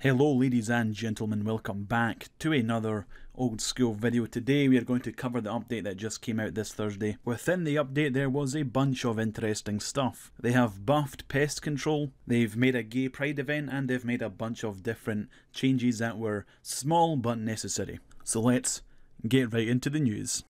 Hello ladies and gentlemen, welcome back to another old school video. Today we are going to cover the update that just came out this Thursday. Within the update there was a bunch of interesting stuff. They have buffed pest control, they've made a gay pride event, and they've made a bunch of different changes that were small but necessary. So let's get right into the news.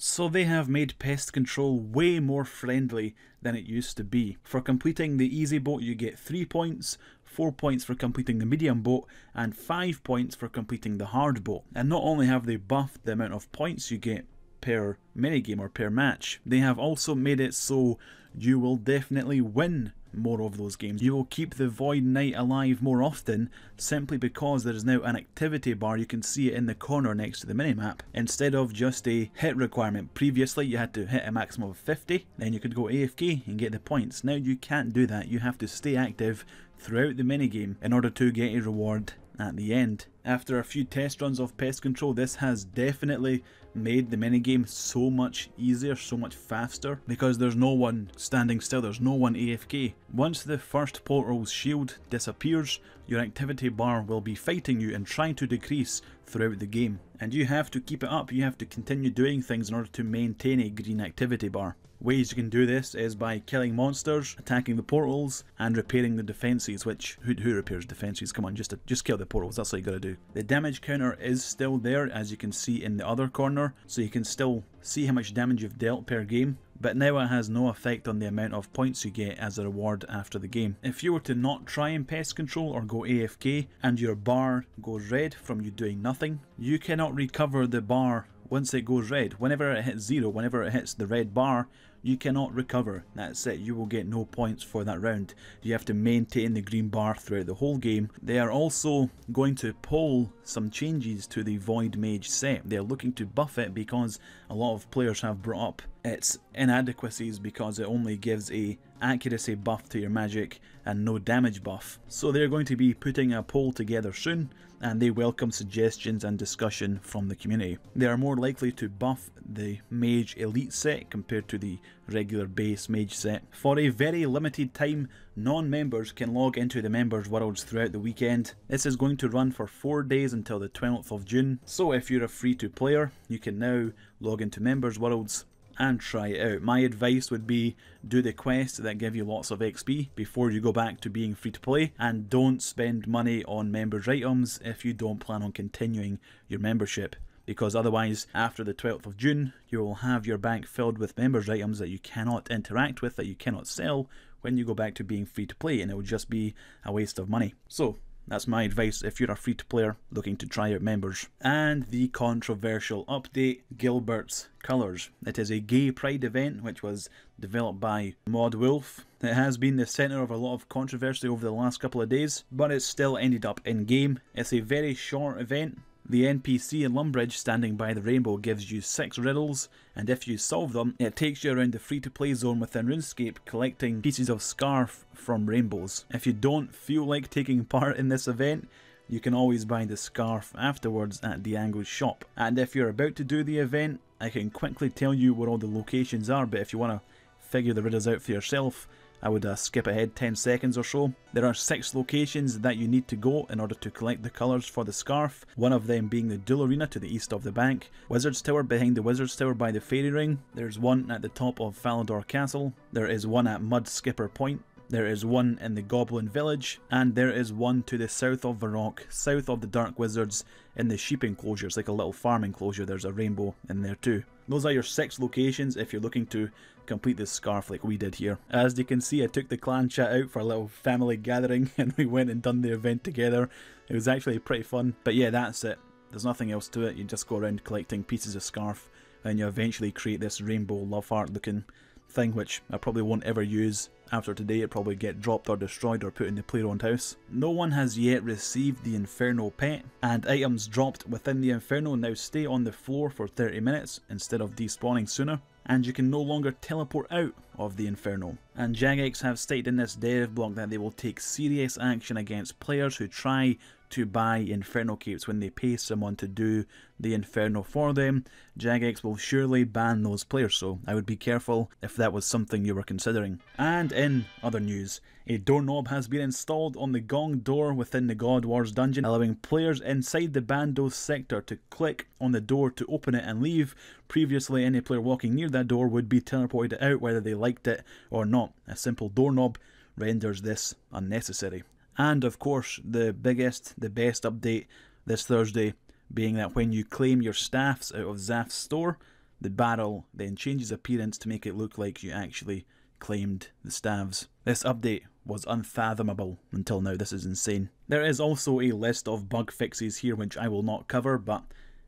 So they have made pest control way more friendly than it used to be. For completing the easy boat you get 3 points, 4 points for completing the medium boat, and 5 points for completing the hard boat. And not only have they buffed the amount of points you get per minigame or per match, they have also made it so you will definitely win more of those games. You will keep the Void Knight alive more often simply because there is now an activity bar. You can see it in the corner next to the minimap instead of just a hit requirement. Previously you had to hit a maximum of 50, then you could go AFK and get the points. Now you can't do that. You have to stay active throughout the minigame in order to get a reward at the end. After a few test runs of pest control, this has definitely made the minigame so much easier, so much faster, because there's no one standing still, there's no one AFK. Once the first portal's shield disappears, your activity bar will be fighting you and trying to decrease throughout the game. And you have to keep it up, you have to continue doing things in order to maintain a green activity bar. Ways you can do this is by killing monsters, attacking the portals, and repairing the defences, which, who repairs defences? Come on, just kill the portals, that's all you gotta do. The damage counter is still there, as you can see in the other corner, so you can still see how much damage you've dealt per game, but now it has no effect on the amount of points you get as a reward after the game. If you were to not try and pest control or go AFK, and your bar goes red from you doing nothing, you cannot recover the bar once it goes red. Whenever it hits 0, whenever it hits the red bar, you cannot recover. That's it, you will get no points for that round. You have to maintain the green bar throughout the whole game. They are also going to pull some changes to the Void Mage set. They are looking to buff it because a lot of players have brought up its inadequacies because it only gives a accuracy buff to your magic and no damage buff. So they're going to be putting a poll together soon, and they welcome suggestions and discussion from the community. They are more likely to buff the Mage Elite set compared to the regular base Mage set. For a very limited time, non-members can log into the members worlds throughout the weekend. This is going to run for 4 days until the 12th of June. So if you're a free-to player, you can now log into members worlds and try it out. My advice would be do the quests that give you lots of XP before you go back to being free to play, and don't spend money on members items if you don't plan on continuing your membership, because otherwise after the 12th of June you will have your bank filled with members items that you cannot interact with, that you cannot sell when you go back to being free to play, and it will just be a waste of money. So that's my advice if you're a free to player looking to try out members. And the controversial update, Gilbert's Colours. It is a gay pride event which was developed by Mod Wolf. It has been the centre of a lot of controversy over the last couple of days, but it still ended up in game. It's a very short event. The NPC in Lumbridge standing by the rainbow gives you 6 riddles, and if you solve them, it takes you around the free-to-play zone within RuneScape collecting pieces of scarf from rainbows. If you don't feel like taking part in this event, you can always buy the scarf afterwards at Diango's shop. And if you're about to do the event, I can quickly tell you where all the locations are, but if you want to figure the riddles out for yourself, I would skip ahead 10 seconds or so. There are 6 locations that you need to go in order to collect the colours for the scarf, one of them being the Duel Arena to the east of the bank, Wizard's Tower behind the Wizard's Tower by the Fairy Ring, there's one at the top of Falador Castle, there is one at Mud Skipper Point, there is one in the Goblin Village, and there is one to the south of Varrock, south of the Dark Wizards in the sheep enclosure. It's like a little farm enclosure, there's a rainbow in there too. Those are your 6 locations if you're looking to complete this scarf like we did here. As you can see, I took the clan chat out for a little family gathering and we went and done the event together. It was actually pretty fun, but yeah, that's it. There's nothing else to it. You just go around collecting pieces of scarf and you eventually create this rainbow love heart looking thing, which I probably won't ever use. After today it'll probably get dropped or destroyed or put in the player-owned house. No one has yet received the Inferno pet, and items dropped within the Inferno now stay on the floor for 30 minutes instead of despawning sooner, and you can no longer teleport out of the Inferno. And Jagex have stated in this dev blog that they will take serious action against players who try to buy Inferno capes when they pay someone to do the Inferno for them. Jagex will surely ban those players, so I would be careful if that was something you were considering. And in other news, a doorknob has been installed on the Gong door within the God Wars dungeon, allowing players inside the Bandos sector to click on the door to open it and leave. Previously, any player walking near that door would be teleported out whether they liked it or not. A simple doorknob renders this unnecessary. And of course, the biggest, the best update this Thursday being that when you claim your staffs out of Zaf's store, the barrel then changes appearance to make it look like you actually claimed the staves. This update was unfathomable until now. This is insane. There is also a list of bug fixes here which I will not cover, but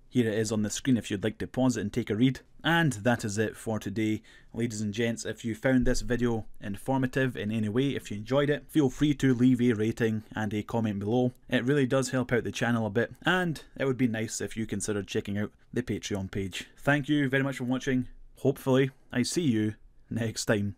here it is on the screen if you'd like to pause it and take a read. And that is it for today. Ladies and gents, if you found this video informative in any way, if you enjoyed it, feel free to leave a rating and a comment below. It really does help out the channel a bit, and it would be nice if you considered checking out the Patreon page. Thank you very much for watching. Hopefully, I see you next time.